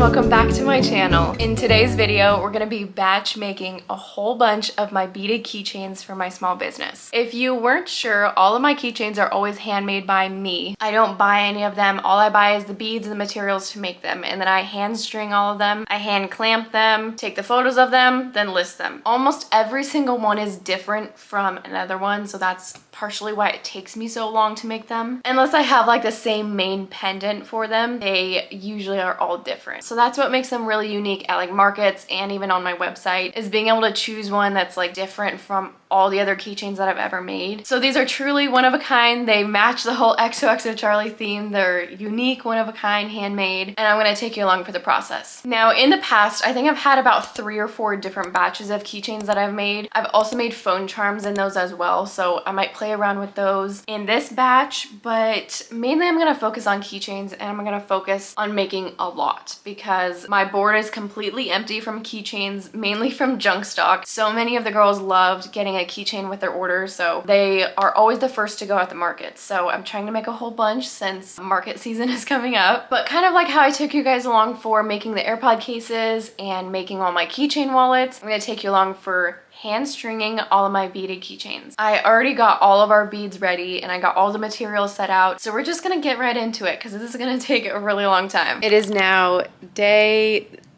welcome back to my channel. In today's video, we're gonna be batch making a whole bunch of my beaded keychains for my small business. If you weren't sure, all of my keychains are always handmade by me. I don't buy any of them. All I buy is the beads and the materials to make them, and then I hand string all of them. I hand clamp them, take the photos of them, then list them. Almost every single one is different from another one, so that's partially why it takes me so long to make them. Unless I have like the same main pendant for them, they usually are all different. So that's what makes them really unique at like markets and even on my website, is being able to choose one that's like different from all the other keychains that I've ever made. So these are truly one of a kind. They match the whole XOXO Charlie theme. They're unique, one of a kind, handmade, and I'm gonna take you along for the process. Now, in the past, I think I've had about 3 or 4 different batches of keychains that I've made. I've also made phone charms in those as well, so I might play around with those in this batch, but mainly I'm gonna focus on keychains, and I'm gonna focus on making a lot because my board is completely empty from keychains, mainly from junk stock. So many of the girls loved getting a keychain with their order, so they are always the first to go at the market. So I'm trying to make a whole bunch since market season is coming up. But kind of like how I took you guys along for making the AirPod cases and making all my keychain wallets, I'm gonna take you along for hand stringing all of my beaded keychains. I already got all of our beads ready and I got all the materials set out, so we're just gonna get right into it because this is gonna take a really long time. It is now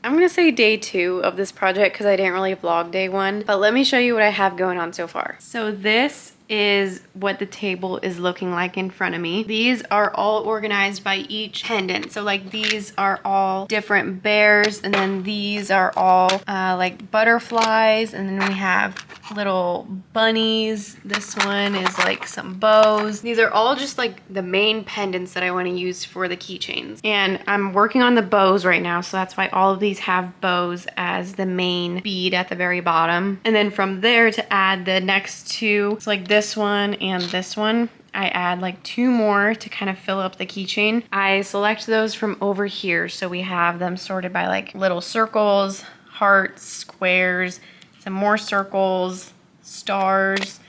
I'm gonna say day 2 of this project because I didn't really vlog day 1, but let me show you what I have going on so far. So this is what the table is looking like in front of me. These are all organized by each pendant. So like these are all different bears, and then these are all like butterflies, and then we have little bunnies. This one is like some bows. These are all just like the main pendants that I want to use for the keychains. And I'm working on the bows right now, so that's why all of these have bows as the main bead at the very bottom. And then from there to add the next 2, so like this one and this one, I add like 2 more to kind of fill up the keychain. I select those from over here, so we have them sorted by like little circles, hearts, squares, some more circles, stars.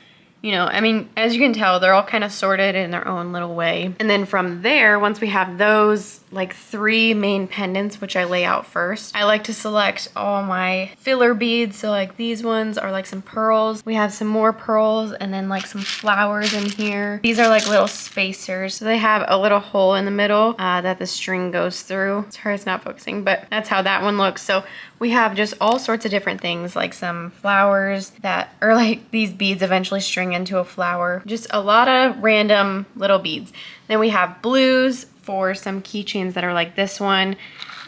You know, I mean, as you can tell, they're all kind of sorted in their own little way. And then from there, once we have those like 3 main pendants, which I lay out first, I like to select all my filler beads. So like these ones are like some pearls. We have some more pearls and then like some flowers in here. These are like little spacers. So they have a little hole in the middle that the string goes through. Sorry, it's not focusing, but that's how that one looks. So we have just all sorts of different things, like some flowers that are like these beads eventually string into a flower. Just a lot of random little beads. Then we have blues for some keychains that are like this one.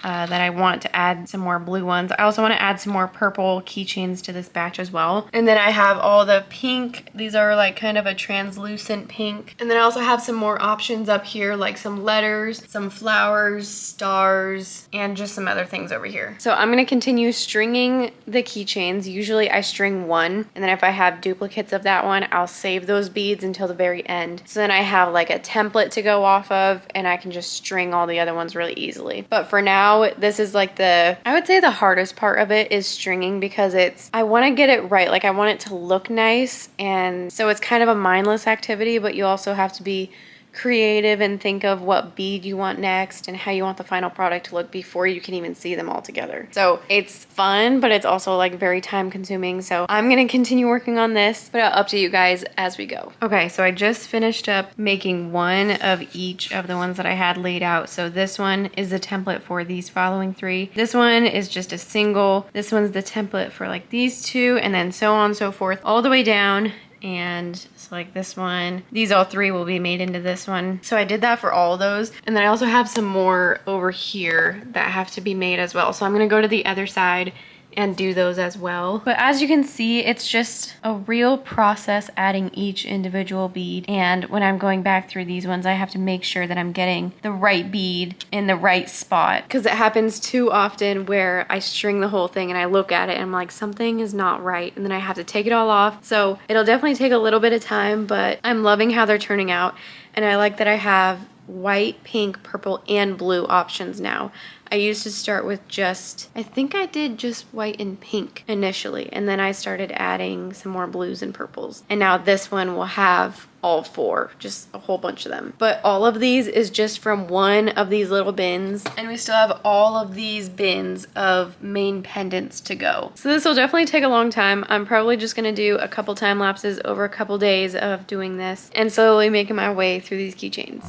That I want to add some more blue ones. I also want to add some more purple keychains to this batch as well. And then I have all the pink. These are like kind of a translucent pink. And then I also have some more options up here, like some letters, some flowers, stars, and just some other things over here. So I'm going to continue stringing the keychains. Usually I string 1, and then if I have duplicates of that one, I'll save those beads until the very end. So then I have like a template to go off of, and I can just string all the other ones really easily. But for now, this is like I would say the hardest part of it is stringing, because I want to get it right. Like I want it to look nice, and so it's kind of a mindless activity, but you also have to be creative and think of what bead you want next and how you want the final product to look before you can even see them all together. So it's fun, but it's also like very time consuming. So I'm gonna continue working on this, but I'll update you guys as we go. Okay, so I just finished up making 1 of each of the ones that I had laid out. So this one is the template for these following 3. This one is just a single. This one's the template for like these 2, and then so on and so forth all the way down. And so like this one, these all 3 will be made into this one. So I did that for all of those. And then I also have some more over here that have to be made as well. So I'm gonna go to the other side and do those as well. But as you can see, it's just a real process adding each individual bead. And when I'm going back through these ones, I have to make sure that I'm getting the right bead in the right spot, because it happens too often where I string the whole thing and I look at it and I'm like, something is not right, and then I have to take it all off. So it'll definitely take a little bit of time, but I'm loving how they're turning out. And I like that I have white, pink, purple, and blue options now. I used to start with I think I did just white and pink initially, and then I started adding some more blues and purples. And now this one will have all 4, just a whole bunch of them. But all of these is just from one of these little bins, and we still have all of these bins of main pendants to go. So this will definitely take a long time. I'm probably just gonna do a couple time lapses over a couple days of doing this and slowly making my way through these keychains.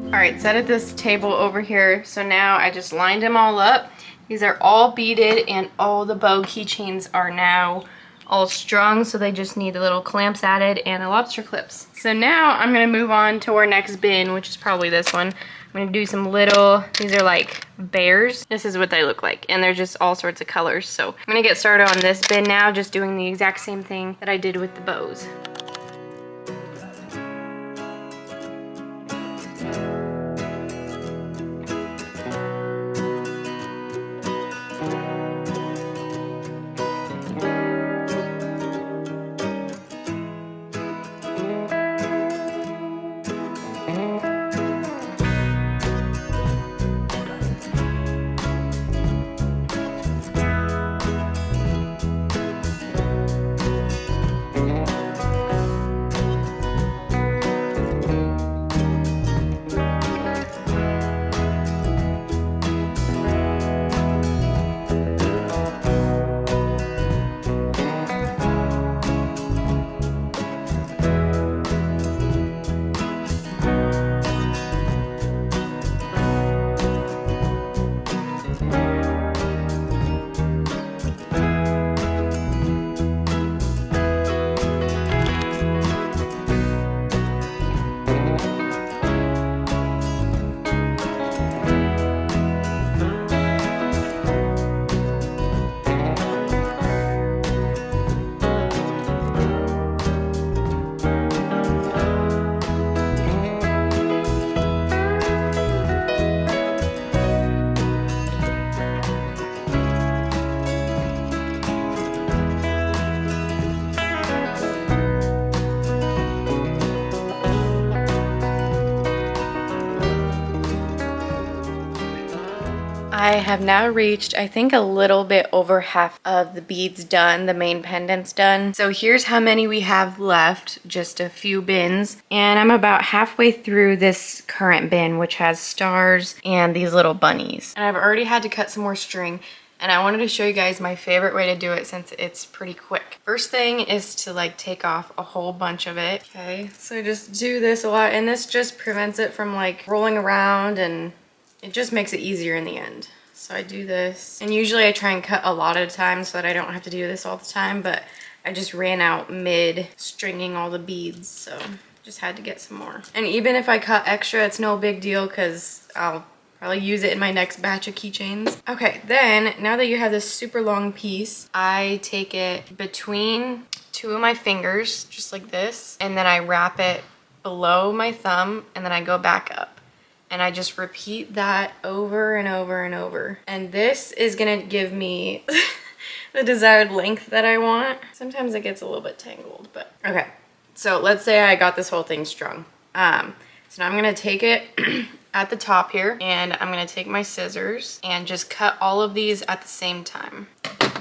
Alright, set at this table over here. So now I just lined them all up. These are all beaded and all the bow keychains are now all strung, so they just need the little clamps added and the lobster clips. So now I'm gonna move on to our next bin, which is probably this one. I'm gonna do some little, these are like bears. This is what they look like, and they're just all sorts of colors. So I'm gonna get started on this bin now, just doing the exact same thing that I did with the bows. I have now reached, I think, a little bit over half of the beads done, the main pendants done. So here's how many we have left, just a few bins. And I'm about halfway through this current bin, which has stars and these little bunnies. And I've already had to cut some more string, and I wanted to show you guys my favorite way to do it since it's pretty quick. First thing is to like take off a whole bunch of it. Okay, so just do this a lot, and this just prevents it from like rolling around, and it just makes it easier in the end. So I do this, and usually I try and cut a lot at a time so that I don't have to do this all the time, but I just ran out mid stringing all the beads, so just had to get some more. And even if I cut extra, it's no big deal because I'll probably use it in my next batch of keychains. Okay, then now that you have this super long piece, I take it between two of my fingers, just like this, and then I wrap it below my thumb, and then I go back up. And I just repeat that over and over and over. And this is gonna give me the desired length that I want. Sometimes it gets a little bit tangled, but okay. So let's say I got this whole thing strung. So now I'm gonna take it at the top here, and I'm gonna take my scissors and just cut all of these at the same time.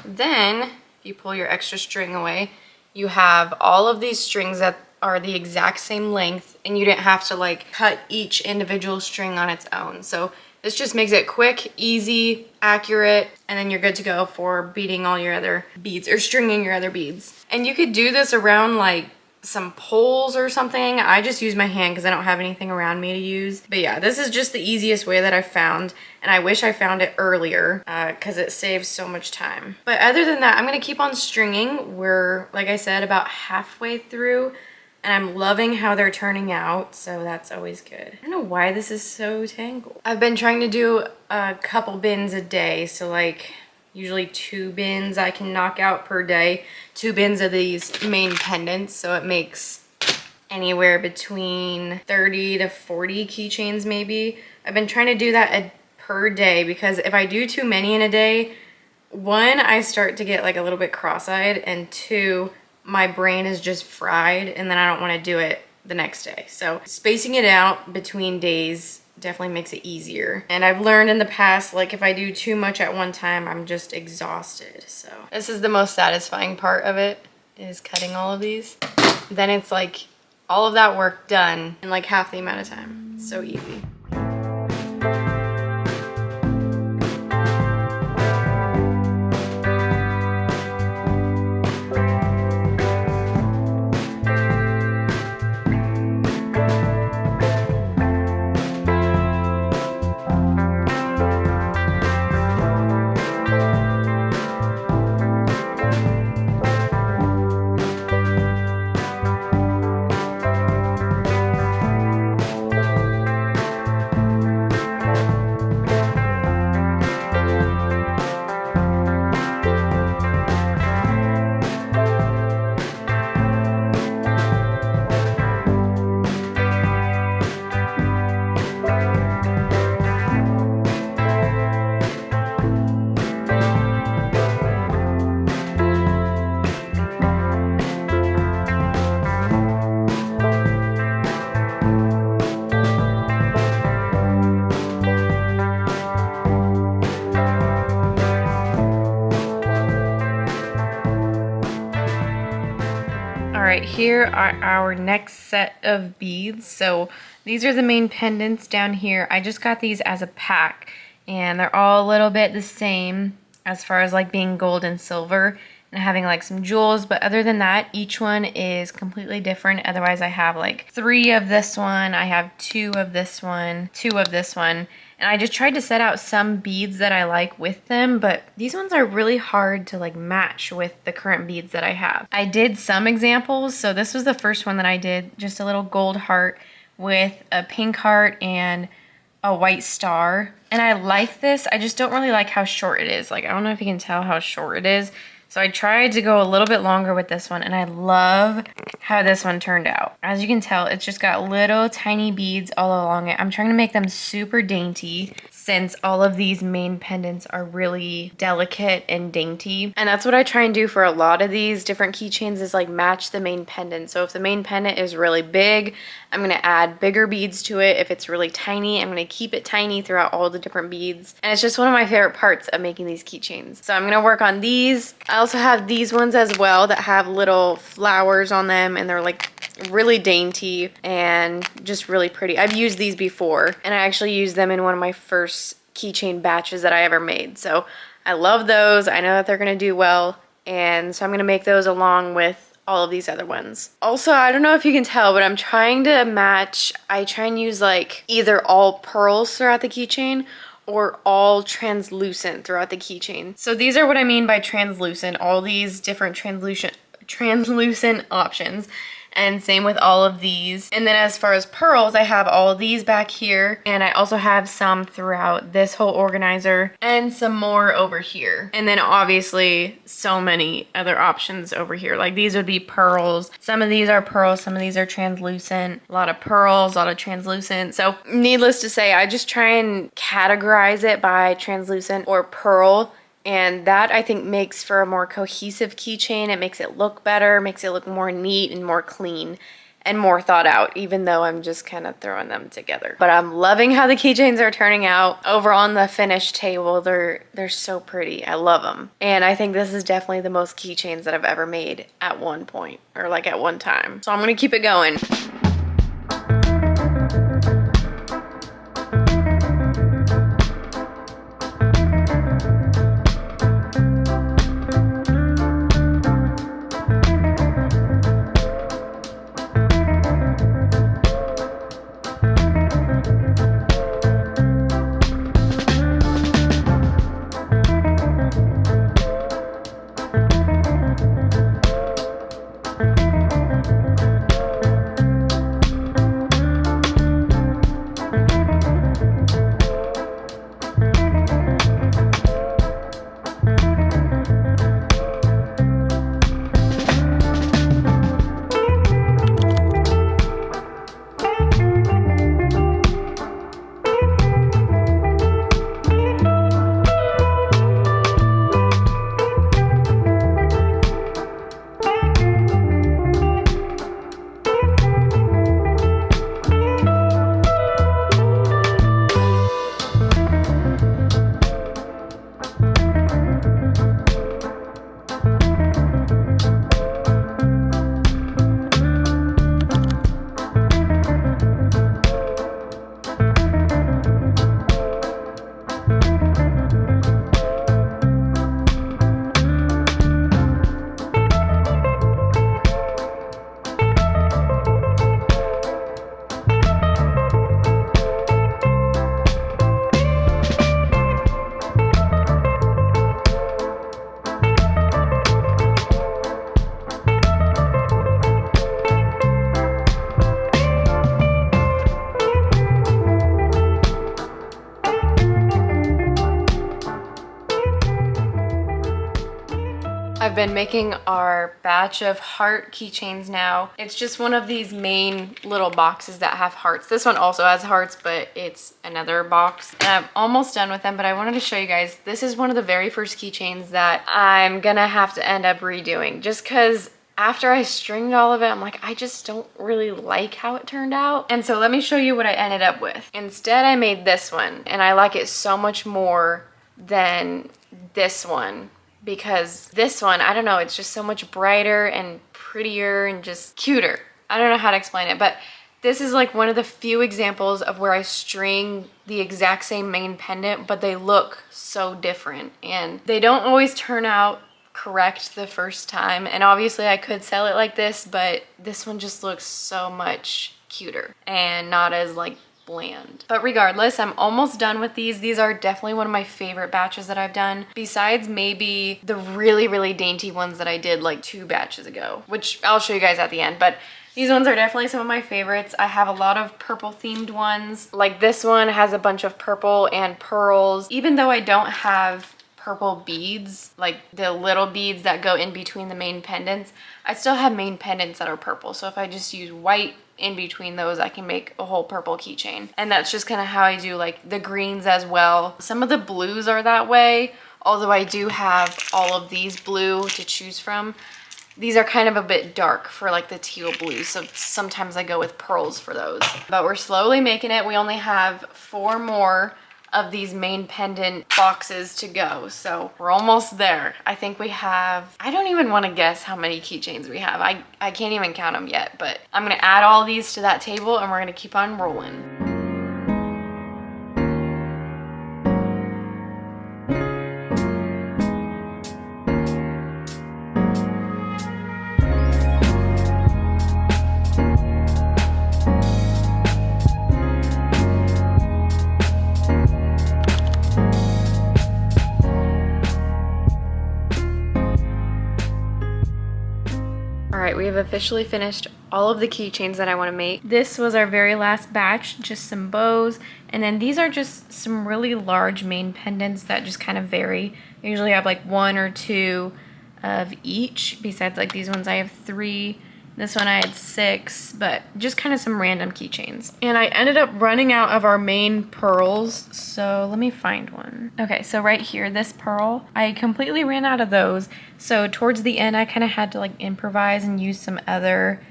Then you pull your extra string away. You have all of these strings that are the exact same length, and you didn't have to like cut each individual string on its own. So this just makes it quick, easy, accurate, and then you're good to go for beading all your other beads or stringing your other beads. And you could do this around like some poles or something. I just use my hand because I don't have anything around me to use. But yeah, this is just the easiest way that I found, and I wish I found it earlier because it saves so much time. But other than that, I'm gonna keep on stringing. We're, like I said, about halfway through, and I'm loving how they're turning out, so that's always good. I don't know why this is so tangled. I've been trying to do a couple bins a day, so like usually 2 bins I can knock out per day. 2 bins of these main pendants, so it makes anywhere between 30 to 40 keychains maybe. I've been trying to do that per day because if I do too many in a day, 1, I start to get like a little bit cross-eyed, and 2, my brain is just fried and then I don't want to do it the next day. So spacing it out between days definitely makes it easier. And I've learned in the past, like if I do too much at one time, I'm just exhausted. So this is the most satisfying part of it, is cutting all of these. Then it's like all of that work done in like half the amount of time. It's so easy. Here are our next set of beads. So these are the main pendants down here. I just got these as a pack, and they're all a little bit the same as far as like being gold and silver and having like some jewels, but other than that, each one is completely different. Otherwise, I have like 3 of this one, I have 2 of this one, 2 of this one, and I just tried to set out some beads that I like with them, but these ones are really hard to like match with the current beads that I have. I did some examples, so this was the first one that I did, just a little gold heart with a pink heart and a white star. And I like this, I just don't really like how short it is. Like, I don't know if you can tell how short it is. So I tried to go a little bit longer with this one, and I love how this one turned out. As you can tell, it's just got little tiny beads all along it. I'm trying to make them super dainty since all of these main pendants are really delicate and dainty. And that's what I try and do for a lot of these different keychains, is like match the main pendant. So if the main pendant is really big, I'm gonna add bigger beads to it. If it's really tiny, I'm gonna keep it tiny throughout all the different beads. And it's just one of my favorite parts of making these keychains. So I'm gonna work on these. I also have these ones as well that have little flowers on them, and they're like really dainty and just really pretty. I've used these before, and I actually used them in one of my first keychain batches that I ever made. So I love those. I know that they're gonna do well, and so I'm gonna make those along with all of these other ones. Also, I don't know if you can tell, but I'm trying to match, I try and use like either all pearls throughout the keychain or all translucent throughout the keychain. So these are what I mean by translucent, all these different translucent options. And same with all of these. And then as far as pearls, I have all of these back here, and I also have some throughout this whole organizer and some more over here. And then obviously so many other options over here. Like these would be pearls. Some of these are pearls, some of these are translucent. A lot of pearls, a lot of translucent. So needless to say, I just try and categorize it by translucent or pearl. And that, I think, makes for a more cohesive keychain. It makes it look better, makes it look more neat and more clean and more thought out, even though I'm just kind of throwing them together. But I'm loving how the keychains are turning out. Over on the finished table, they're so pretty. I love them. And I think this is definitely the most keychains that I've ever made at one point, or like at one time. So I'm gonna keep it going. I've been making our batch of heart keychains now. It's just one of these main little boxes that have hearts. This one also has hearts, but it's another box. And I'm almost done with them, but I wanted to show you guys, this is one of the very first keychains that I'm gonna have to end up redoing, just because after I stringed all of it, I'm like, I just don't really like how it turned out. And so let me show you what I ended up with. Instead, I made this one, and I like it so much more than this one, because this one, I don't know, it's just so much brighter and prettier and just cuter. I don't know how to explain it, but this is like one of the few examples of where I string the exact same main pendant, but they look so different, and they don't always turn out correct the first time. And obviously I could sell it like this, but this one just looks so much cuter and not as like bland. But regardless, I'm almost done with these. These are definitely one of my favorite batches that I've done, besides maybe the really dainty ones that I did like 2 batches ago, which I'll show you guys at the end. But these ones are definitely some of my favorites. I have a lot of purple themed ones. Like this one has a bunch of purple and pearls. Even though I don't have purple beads, like the little beads that go in between the main pendants, I still have main pendants that are purple. So if I just use white in between those, I can make a whole purple keychain. And that's just kind of how I do like the greens as well. Some of the blues are that way, although I do have all of these blue to choose from. These are kind of a bit dark for like the teal blues, so sometimes I go with pearls for those. But we're slowly making it. We only have 4 more of these main pendant boxes to go, so we're almost there. I think we have, I don't even want to guess how many keychains we have. I can't even count them yet, but I'm gonna add all these to that table and we're gonna keep on rolling. Alright, we have officially finished all of the keychains that I want to make. This was our very last batch, just some bows, and then these are just some really large main pendants that just kind of vary. I usually have like 1 or 2 of each, besides like these ones I have 3. This one I had 6, but just kind of some random keychains. And I ended up running out of our main pearls, so let me find one. Okay, so right here, this pearl, I completely ran out of those. So towards the end, I kind of had to like improvise and use some other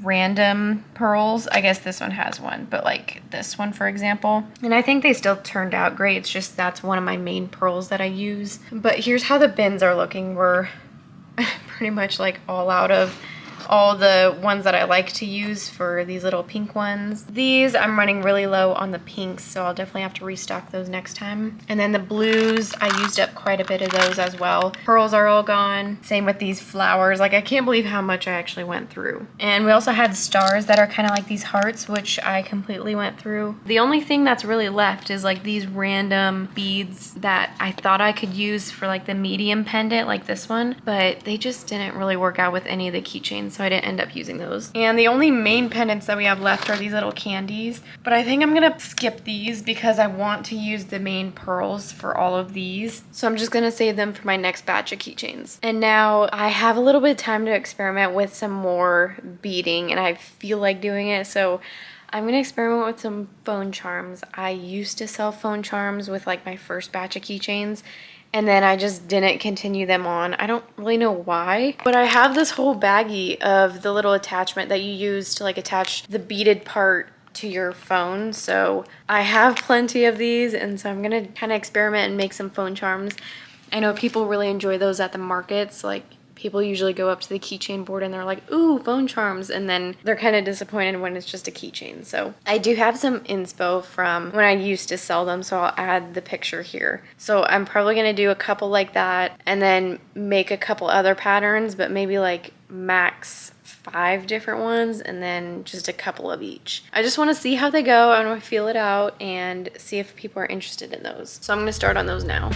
random pearls. I guess this one has one, but like this one, for example. And I think they still turned out great. It's just that's one of my main pearls that I use. But here's how the bins are looking. We're pretty much like all out of all the ones that I like to use for these little pink ones. These I'm running really low on the pinks, so I'll definitely have to restock those next time. And then the blues, I used up quite a bit of those as well. Pearls are all gone. Same with these flowers. Like I can't believe how much I actually went through. And we also had stars that are kind of like these hearts, which I completely went through. The only thing that's really left is like these random beads that I thought I could use for like the medium pendant like this one, but they just didn't really work out with any of the keychains, so I didn't end up using those. And the only main pendants that we have left are these little candies, but I think I'm gonna skip these because I want to use the main pearls for all of these. So I'm just gonna save them for my next batch of keychains. And now I have a little bit of time to experiment with some more beading, and I feel like doing it, so I'm gonna experiment with some phone charms. I used to sell phone charms with like my first batch of keychains, and then I just didn't continue them on. I don't really know why, but I have this whole baggie of the little attachment that you use to like attach the beaded part to your phone. So I have plenty of these, and so I'm gonna kind of experiment and make some phone charms. I know people really enjoy those at the markets. Like people usually go up to the keychain board and they're like, ooh, phone charms, and then they're kind of disappointed when it's just a keychain. So I do have some inspo from when I used to sell them, so I'll add the picture here. So I'm probably gonna do a couple like that and then make a couple other patterns, but maybe like max 5 different ones and then just a couple of each. I just want to see how they go. I want to feel it out and see if people are interested in those. So I'm gonna start on those now.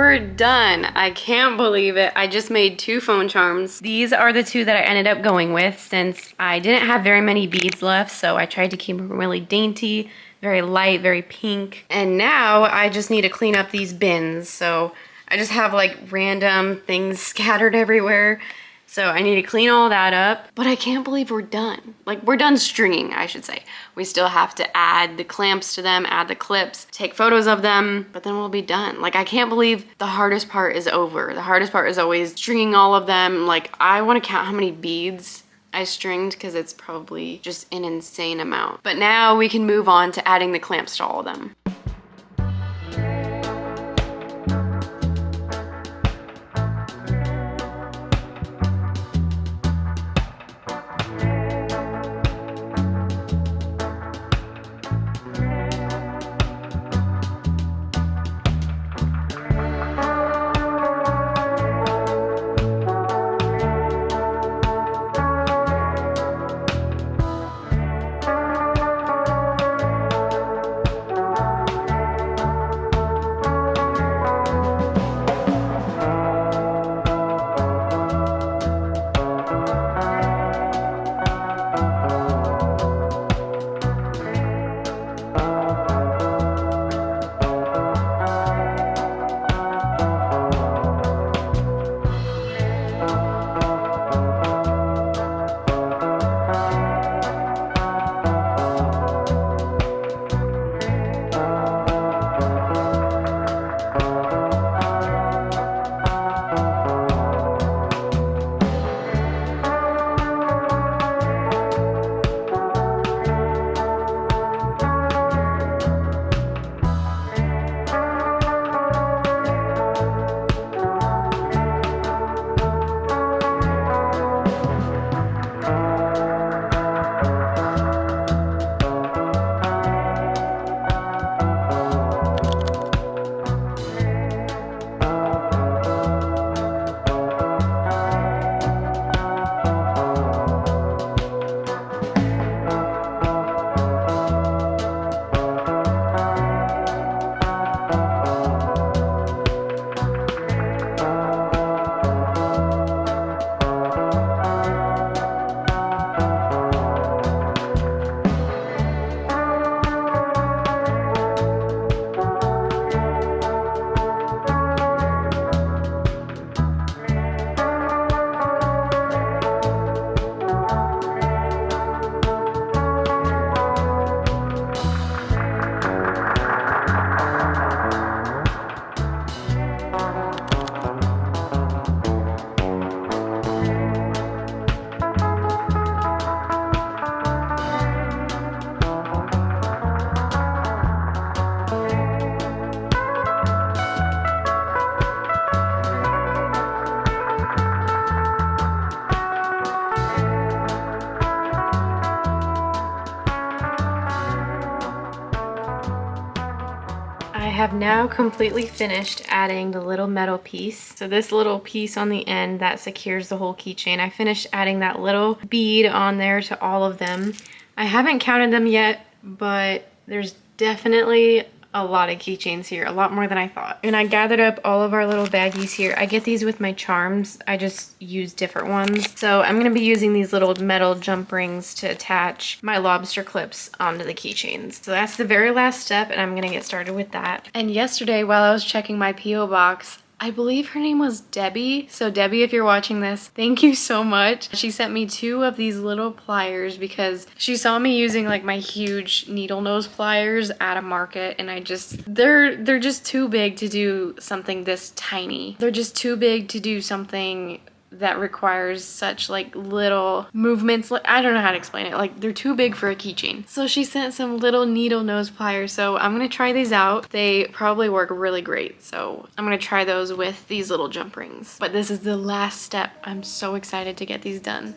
we're done. I can't believe it. I just made 2 phone charms. These are the 2 that I ended up going with since I didn't have very many beads left, so I tried to keep them really dainty, very light, very pink. And now I just need to clean up these bins. So I just have like random things scattered everywhere. So I need to clean all that up, but I can't believe we're done. Like, we're done stringing, I should say. We still have to add the clamps to them, add the clips, take photos of them, but then we'll be done. Like, I can't believe the hardest part is over. The hardest part is always stringing all of them. Like, I want to count how many beads I stringed because it's probably just an insane amount. But now we can move on to adding the clamps to all of them. I have now completely finished adding the little metal piece. So this little piece on the end that secures the whole keychain, I finished adding that little bead on there to all of them. I haven't counted them yet, but there's definitely a lot of keychains here, a lot more than I thought. And I gathered up all of our little baggies here. I get these with my charms. I just use different ones. So I'm gonna be using these little metal jump rings to attach my lobster clips onto the keychains. So that's the very last step, and I'm gonna get started with that. And yesterday, while I was checking my P.O. box, I believe her name was Debbie. So Debbie, if you're watching this, thank you so much. She sent me 2 of these little pliers because she saw me using like my huge needle nose pliers at a market, and they're just too big to do something this tiny. They're just too big to do something that requires such like little movements. Like, I don't know how to explain it. Like, they're too big for a keychain. So she sent some little needle nose pliers. So I'm gonna try these out. They probably work really great. So I'm gonna try those with these little jump rings. But this is the last step. I'm so excited to get these done.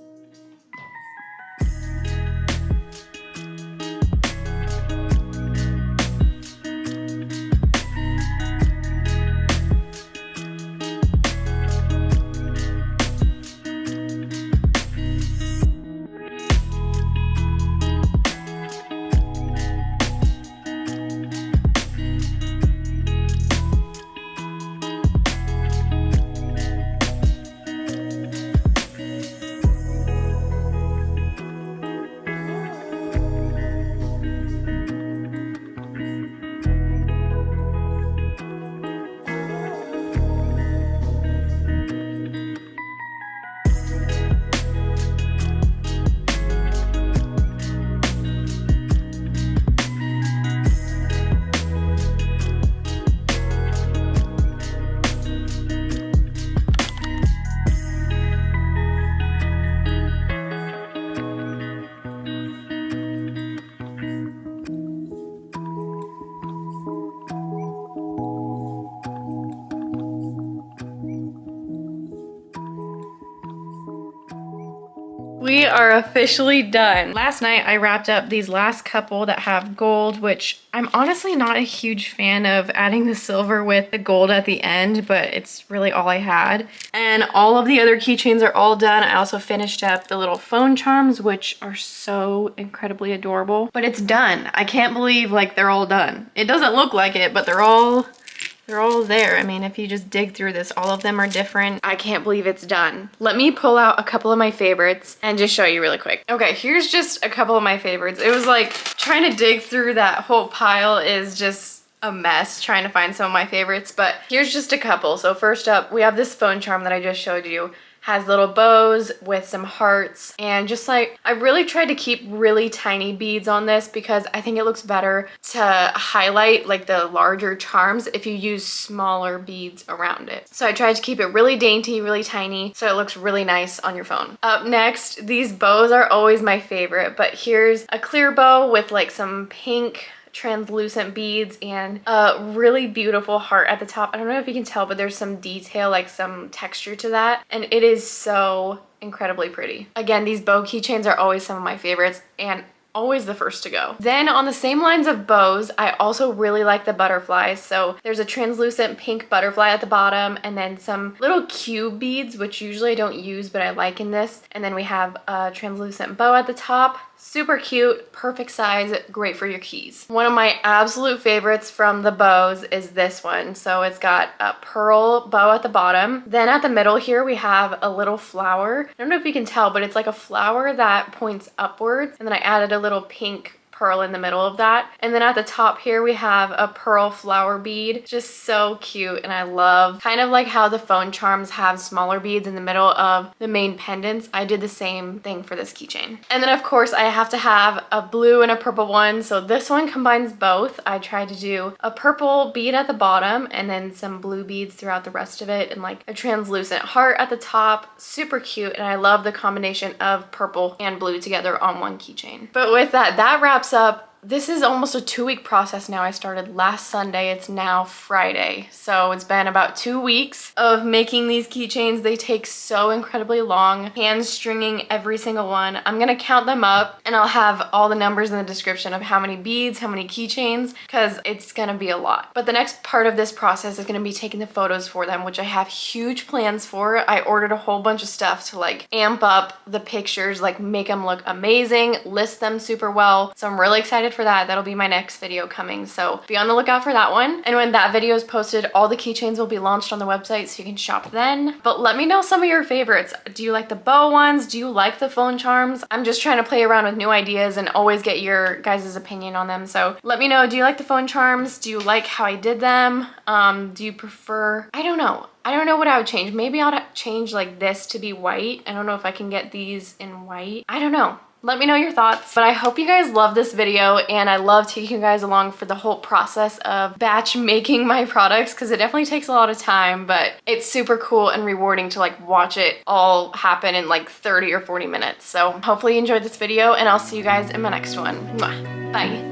We are officially done. Last night I wrapped up these last couple that have gold, which I'm honestly not a huge fan of adding the silver with the gold at the end, but it's really all I had. And all of the other keychains are all done. I also finished up the little phone charms, which are so incredibly adorable. But it's done. I can't believe like they're all done. It doesn't look like it, but they're all there. I mean, if you just dig through this, all of them are different. I can't believe it's done. Let me pull out a couple of my favorites and just show you really quick. Okay, here's just a couple of my favorites. It was like trying to dig through that whole pile is just a mess trying to find some of my favorites, but here's just a couple. So first up, we have this phone charm that I just showed you. Has little bows with some hearts, and just like I really tried to keep really tiny beads on this because I think it looks better to highlight like the larger charms if you use smaller beads around it. So I tried to keep it really dainty, really tiny, so it looks really nice on your phone. Up next, these bows are always my favorite, but here's a clear bow with like some pink translucent beads and a really beautiful heart at the top. I don't know if you can tell, but there's some detail, like some texture to that, and it is so incredibly pretty. Again, these bow keychains are always some of my favorites and always the first to go. Then on the same lines of bows, I also really like the butterflies. So there's a translucent pink butterfly at the bottom and then some little cube beads, which usually I don't use, but I like in this. And then we have a translucent bow at the top. Super cute, perfect size, great for your keys. One of my absolute favorites from the bows is this one. So it's got a pearl bow at the bottom. Then at the middle here, we have a little flower. I don't know if you can tell, but it's like a flower that points upwards. And then I added a little pink pearl in the middle of that. And then at the top here we have a pearl flower bead. Just so cute, and I love kind of like how the phone charms have smaller beads in the middle of the main pendants. I did the same thing for this keychain. And then of course I have to have a blue and a purple one, so this one combines both. I tried to do a purple bead at the bottom and then some blue beads throughout the rest of it and like a translucent heart at the top. Super cute, and I love the combination of purple and blue together on one keychain. But with that, that wraps up. This is almost a 2-week process now. I started last Sunday. It's now Friday. So it's been about 2 weeks of making these keychains. They take so incredibly long, hand stringing every single one. I'm gonna count them up and I'll have all the numbers in the description of how many beads, how many keychains, because it's gonna be a lot. But the next part of this process is gonna be taking the photos for them, which I have huge plans for. I ordered a whole bunch of stuff to like amp up the pictures, like make them look amazing, list them super well. So I'm really excited for that. That'll be my next video coming, so be on the lookout for that one. And when that video is posted, all the keychains will be launched on the website so you can shop then. But let me know some of your favorites. Do you like the bow ones? Do you like the phone charms? I'm just trying to play around with new ideas and always get your guys' opinion on them. So let me know, do you like the phone charms? Do you like how I did them? Do you prefer, I don't know what I would change. Maybe I'll change like this to be white. I don't know if I can get these in white. I don't know. Let me know your thoughts. But I hope you guys love this video, and I love taking you guys along for the whole process of batch making my products, because it definitely takes a lot of time, but it's super cool and rewarding to like watch it all happen in like 30 or 40 minutes. So hopefully you enjoyed this video, and I'll see you guys in my next one. Mwah. Bye.